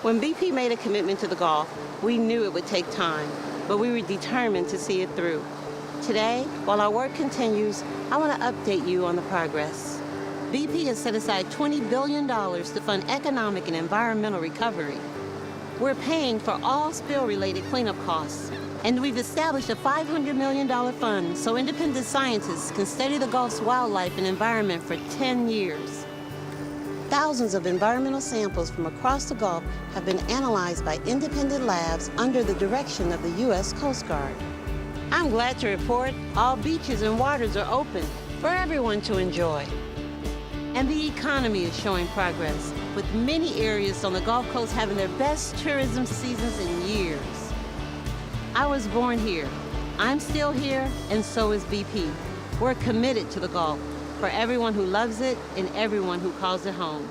When BP made a commitment to the Gulf, we knew it would take time, but we were determined to see it through. Today, while our work continues, I want to update you on the progress. BP has set aside $20 billion to fund economic and environmental recovery. We're paying for all spill-related cleanup costs, and we've established a $500 million fund so independent scientists can study the Gulf's wildlife and environment for 10 years. Thousands of environmental samples from across the Gulf have been analyzed by independent labs under the direction of the U.S. Coast Guard. I'm glad to report all beaches and waters are open for everyone to enjoy. And the economy is showing progress, with many areas on the Gulf Coast having their best tourism seasons in years. I was born here. I'm still here, and so is BP. We're committed to the Gulf, for everyone who loves it and everyone who calls it home.